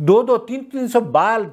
200-300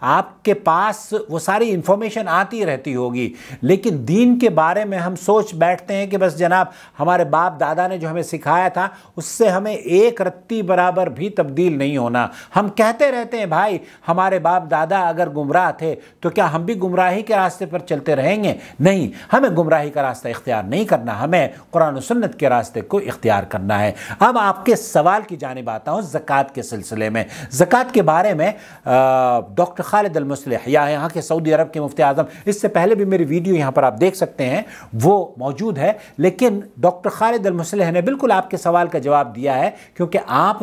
آپ کے پاس وہ ساری انفارمیشن آتی رہتی ہوگی، لیکن دین کے بارے میں ہم سوچ بیٹھتے ہیں کہ بس جناب ہمارے باپ دادا نے جو ہمیں سکھایا تھا اس سے ہمیں ایک رتی برابر بھی تبدیل نہیں ہونا۔ ہم کہتے رہتے ہیں بھائی ہمارے باپ دادا اگر گمراہ تھے تو کیا ہم بھی گمراہی کے راستے پر چلتے رہیں گے؟ نہیں، ہمیں گمراہی کا راستہ اختیار نہیں کرنا، ہمیں قرآن و سنت کے راستے کو اختیار کرنا ہے۔ اب آپ کے سوال کی جانب آتا ہوں زکوٰۃ کے سلسلے میں۔ زکوٰۃ کے بارے میں ڈاکٹر خالد المصلح یا یہاں کے سعودی عرب کے مفتی اعظم، اس سے پہلے بھی میری ویڈیو یہاں پر آپ دیکھ سکتے ہیں، وہ موجود ہے، لیکن ڈاکٹر خالد المصلح نے بالکل آپ کے سوال کا جواب دیا ہے، کیونکہ آپ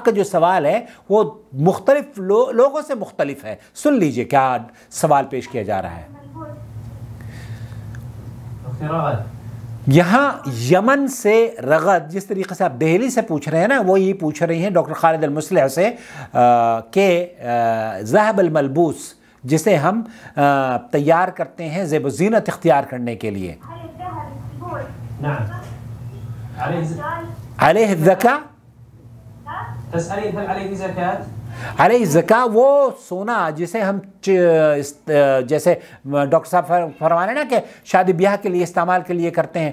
کا جو سوال ہے وہ مختلف لوگوں سے مختلف ہے۔ سن لیجئے کیا سوال پیش کیا جا رہا ہے۔ یہاں یمن سے رغد، جس طریقے سے آپ دہلی سے پوچھ رہے ہیں نا، وہ یہ پوچھ رہی ہیں ڈاکٹر خالد المصلح سے کہ ذهب الملبوس جسے ہم تیار کرتے ہیں زیب و زینت اختیار کرنے کے لیے، علیہ الزکاة، تسألين هل عليه زكاة؟ علیہ زکاة، وہ سونا جسے ہم جیسے ڈاکٹر صاحب فرما رہے ہیں نا کہ شادی بیاہ کے لیے استعمال کے لیے کرتے ہیں،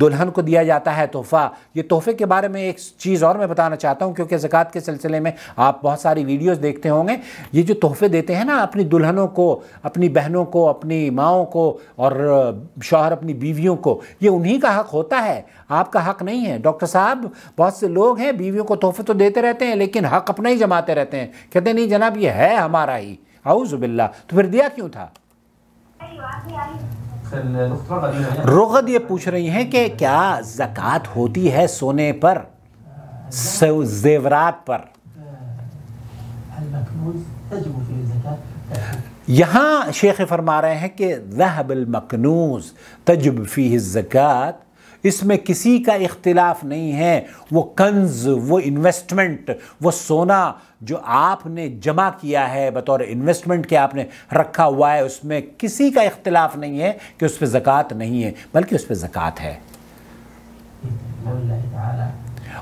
دلہن کو دیا جاتا ہے تحفہ۔ یہ تحفے کے بارے میں ایک چیز اور میں بتانا چاہتا ہوں، کیونکہ زکوٰۃ کے سلسلے میں آپ بہت ساری ویڈیوز دیکھتے ہوں گے۔ یہ جو تحفے دیتے ہیں نا اپنی دلہنوں کو، اپنی بہنوں کو، اپنی ماؤں کو، اور شوہر اپنی بیویوں کو، یہ انہی کا حق ہوتا ہے، آپ کا حق نہیں ہے۔ ڈاکٹر صاحب بہت سے لوگ ہیں بیویوں کو تحفے تو دیتے رہتے ہیں لیکن حق اپنا ہی جماتے رہتے ہیں، کہتے ہیں نہیں جناب یہ ہے ہمارا ہی، اعوذ باللہ، تو پھر دیا کیوں تھا؟ رغد یہ پوچھ رہی ہیں کہ کیا زکوٰۃ ہوتی ہے سونے پر، زیورات پر؟ یہاں شیخ فرما رہے ہیں کہ ذهب المکنوز تجب فیہ الزکاة، اس میں کسی کا اختلاف نہیں ہے، وہ کنز، وہ انویسٹمنٹ، وہ سونا جو آپ نے جمع کیا ہے بطور انویسٹمنٹ کے آپ نے رکھا ہوا ہے، اس میں کسی کا اختلاف نہیں ہے کہ اس پہ زکوٰۃ نہیں ہے، بلکہ اس پہ زکوٰۃ ہے۔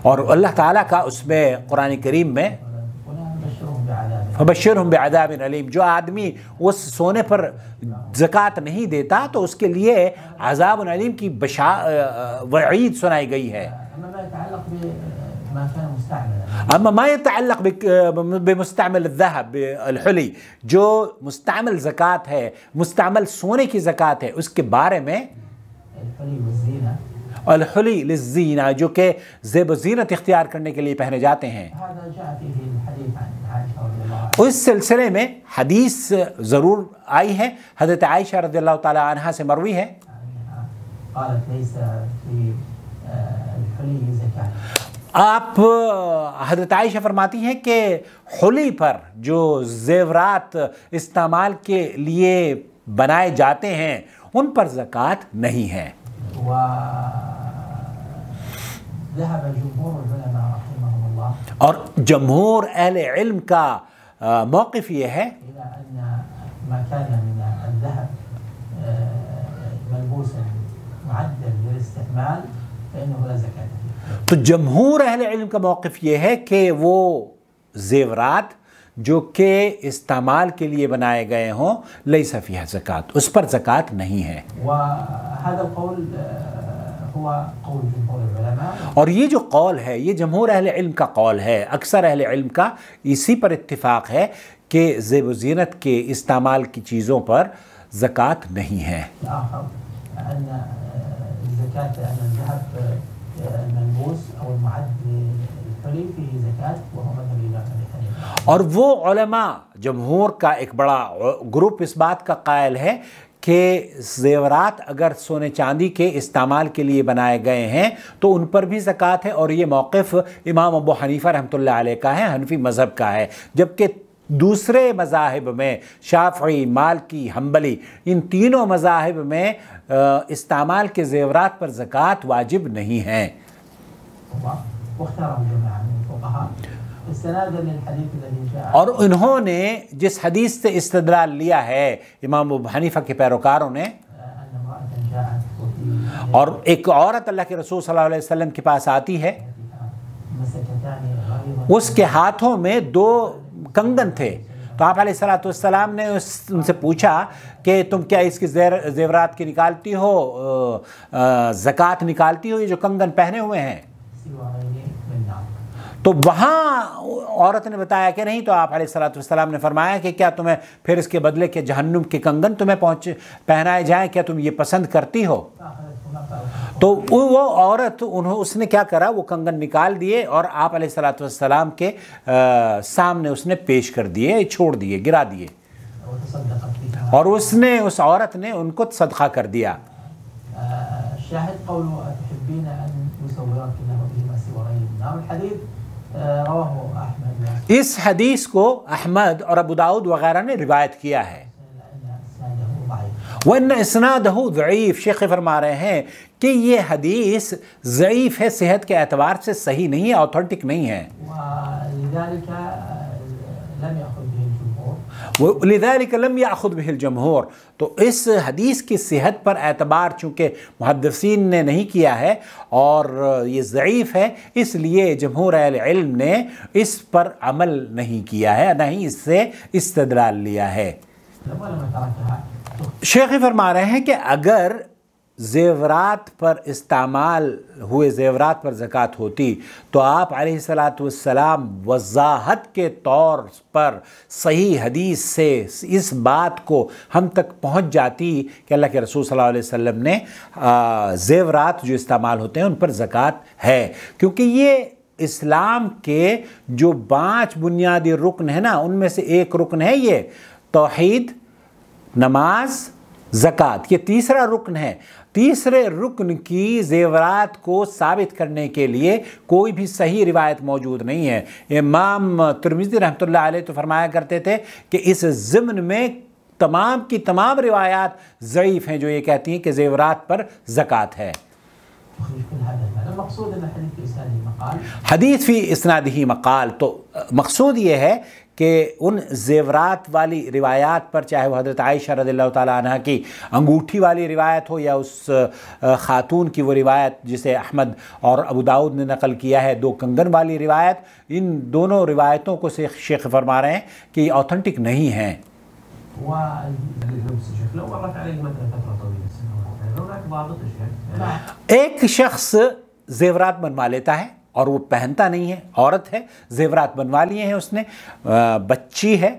اور اللہ تعالیٰ کا اس میں قرآن کریم میں فبشرہم بعذاب علیم، جو آدمی اس سونے پر زکوٰۃ نہیں دیتا تو اس کے لیے عذاب علیم کی وعید سنائی گئی ہے۔ اما ما يتعلق بمستعمل الذهب الحلی، جو مستعمل زکوٰۃ ہے، مستعمل سونے کی زکوٰۃ ہے، اس کے بارے میں الحلی للزینہ، جو کہ زیب و زینت اختیار کرنے کے لیے پہنے جاتے ہیں، اس سلسلے میں حدیث ضرور آئی ہے، حضرت عائشہ رضی اللہ تعالی عنہا سے مروی ہے، آپ حضرت عائشہ فرماتی ہیں کہ حلی پر جو زیورات استعمال کے لیے بنائے جاتے ہیں ان پر زکوٰۃ نہیں ہے۔ اور جمہور اہل علم کا موقف یہ ہے تو جمہور اہل علم کا موقف یہ ہے کہ وہ زیورات جو کہ استعمال کے لیے بنائے گئے ہوں لیس فیہا زکوٰۃ، اس پر زکوٰۃ نہیں ہے۔ اور یہ جو قول ہے یہ جمہور اہل علم کا قول ہے، اکثر اہل علم کا اسی پر اتفاق ہے کہ زیب و زینت کے استعمال کی چیزوں پر زکوٰۃ نہیں ہے۔ اور وہ علماء جمہور کا ایک بڑا گروپ اس بات کا قائل ہے کہ زیورات اگر سونے چاندی کے استعمال کے لیے بنائے گئے ہیں تو ان پر بھی زکوٰۃ ہے، اور یہ موقف امام ابو حنیفہ رحمۃ اللہ علیہ کا ہے، حنفی مذہب کا ہے، جبکہ دوسرے مذاہب میں شافعی، مالکی، حنبلی، ان تینوں مذاہب میں استعمال کے زیورات پر زکوٰۃ واجب نہیں ہے۔ اور انہوں نے جس حدیث سے استدلال لیا ہے امام ابو حنیفہ کے پیروکاروں نے، اور ایک عورت اللہ کے رسول صلی اللہ علیہ وسلم کے پاس آتی ہے، اس کے ہاتھوں میں 2 کنگن تھے، تو آپ علیہ الصلوۃ والسلام نے ان سے پوچھا کہ تم کیا اس کی زیورات کی نکالتی ہو، زکوٰۃ نکالتی ہو، یہ جو کنگن پہنے ہوئے ہیں؟ تو وہاں عورت نے بتایا کہ نہیں، تو آپ علیہ الصلوۃ والسلام نے فرمایا کہ کیا تمہیں پھر اس کے بدلے کہ جہنم کے کنگن تمہیں پہنائے جائیں، کیا تم یہ پسند کرتی ہو؟ تو وہ عورت اس نے کیا کرا، وہ کنگن نکال دیے اور آپ علیہ الصلوۃ والسلام کے سامنے اس نے پیش کر دیے، چھوڑ دیے، گرا دیے، اور اس عورت نے ان کو صدقہ کر دیا۔ شاهد قوله تحبين أن يصورك الله بهما سواري النار، الحديث رواه أحمد، اس حدیث کو احمد اور ابو داؤد وغیرہ نے روایت کیا ہے۔ وَإِنَّ إِسْنَادَهُ ضعیف، شیخ فرما رہے ہیں کہ یہ حدیث ضعیف ہے، صحت کے اعتبار سے صحیح نہیں ہے، اوتھنٹک نہیں ہے۔ لذلك لم يأخذ به الجمهور، تو اس حدیث کی صحت پر اعتبار چونکہ محدثین نے نہیں کیا ہے اور یہ ضعیف ہے، اس لیے جمہور اہل علم نے اس پر عمل نہیں کیا ہے، نہ ہی اس سے استدلال لیا ہے۔ شیخ فرما رہے ہیں کہ اگر زیورات پر استعمال ہوئے زیورات پر زکوٰۃ ہوتی تو آپ علیہ الصلوۃ والسلام وضاحت کے طور پر صحیح حدیث سے اس بات کو ہم تک پہنچ جاتی کہ اللہ کے رسول صلی اللہ علیہ وسلم نے زیورات جو استعمال ہوتے ہیں ان پر زکوٰۃ ہے، کیونکہ یہ اسلام کے جو 5 بنیادی رکن ہیں نا، ان میں سے ایک رکن ہے یہ توحید، نماز، زکوٰۃ، یہ تیسرا رکن ہے۔ تیسرے رکن کی زیورات کو ثابت کرنے کے لیے کوئی بھی صحیح روایت موجود نہیں ہے۔ امام ترمذی رحمۃ اللہ علیہ تو فرمایا کرتے تھے کہ اس ضمن میں تمام کی تمام روایات ضعیف ہیں جو یہ کہتی ہیں کہ زیورات پر زکوٰۃ ہے۔ حدیث فی اسنادہ مقال، تو مقصود یہ ہے کہ ان زیورات والی روایات پر، چاہے وہ حضرت عائشہ رضی اللہ تعالیٰ عنہ کی انگوٹھی والی روایت ہو یا اس خاتون کی وہ روایت جسے احمد اور ابو داؤد نے نقل کیا ہے 2 کنگن والی روایت، ان دونوں روایتوں کو شیخ فرما رہے ہیں کہ یہ اوتھنٹک نہیں ہیں۔ ایک شخص زیورات بنوا لیتا ہے اور وہ پہنتا نہیں ہے، عورت ہے، زیورات بنوا لیے ہیں اس نے، بچی ہے،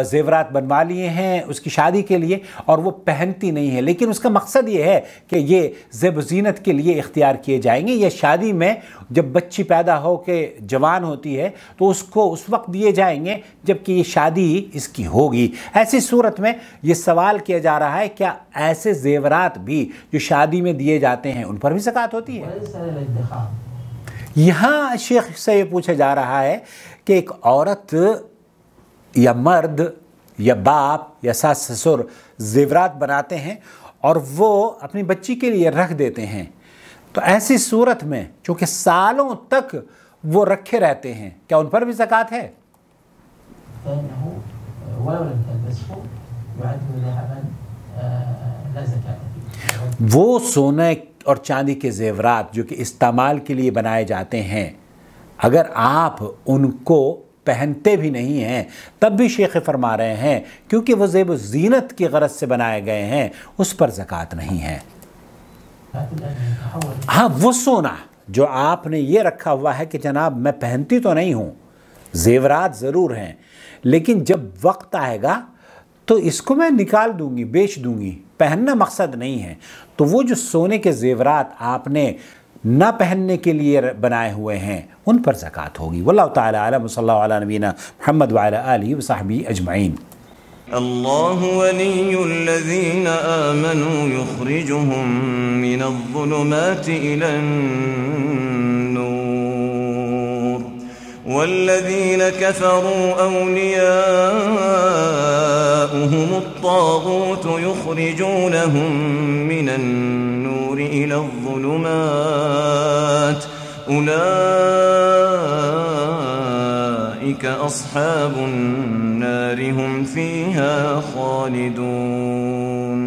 زیورات بنوا لیے ہیں اس کی شادی کے لیے اور وہ پہنتی نہیں ہے، لیکن اس کا مقصد یہ ہے کہ یہ زیب و زینت کے لیے اختیار کیے جائیں گے، یہ شادی میں جب بچی پیدا ہو کے جوان ہوتی ہے تو اس کو اس وقت دیے جائیں گے جب کہ یہ شادی اس کی ہوگی۔ ایسی صورت میں یہ سوال کیا جا رہا ہے کیا ایسے زیورات بھی جو شادی میں دیے جاتے ہیں ان پر بھی زکوٰۃ ہوتی ہے؟ یہاں شیخ سے یہ پوچھا جا رہا ہے کہ ایک عورت یا مرد یا باپ یا ساس سسر زیورات بناتے ہیں اور وہ اپنی بچی کے لیے رکھ دیتے ہیں، تو ایسی صورت میں چونکہ سالوں تک وہ رکھے رہتے ہیں، کیا ان پر بھی زکوٰۃ ہے؟ وہ سونے اور چاندی کے زیورات جو کہ استعمال کے لیے بنائے جاتے ہیں، اگر آپ ان کو پہنتے بھی نہیں ہیں تب بھی شیخ فرما رہے ہیں کیونکہ وہ زیب و زینت کی غرض سے بنائے گئے ہیں، اس پر زکوٰۃ نہیں ہے۔ ہاں، وہ سونا جو آپ نے یہ رکھا ہوا ہے کہ جناب میں پہنتی تو نہیں ہوں، زیورات ضرور ہیں، لیکن جب وقت آئے گا تو اس کو میں نکال دوں گی، بیچ دوں گی، پہننا مقصد نہیں ہے، تو وہ جو سونے کے زیورات آپ نے نہ پہننے کے لیے بنائے ہوئے ہیں ان پر زکوٰۃ ہوگی۔ واللہ تعالی اعلم، صلی اللہ علیہ نبینا محمد وعلی آلہ وصحبہ اجمعین۔ اللہ ولی الذین آمنوا یخرجهم من الظلمات الى النور والذین كفروا اولیاؤهم الطاغوت یخرجونهم من النور الى الظلمات أولئك أصحاب النار هم فيها خالدون۔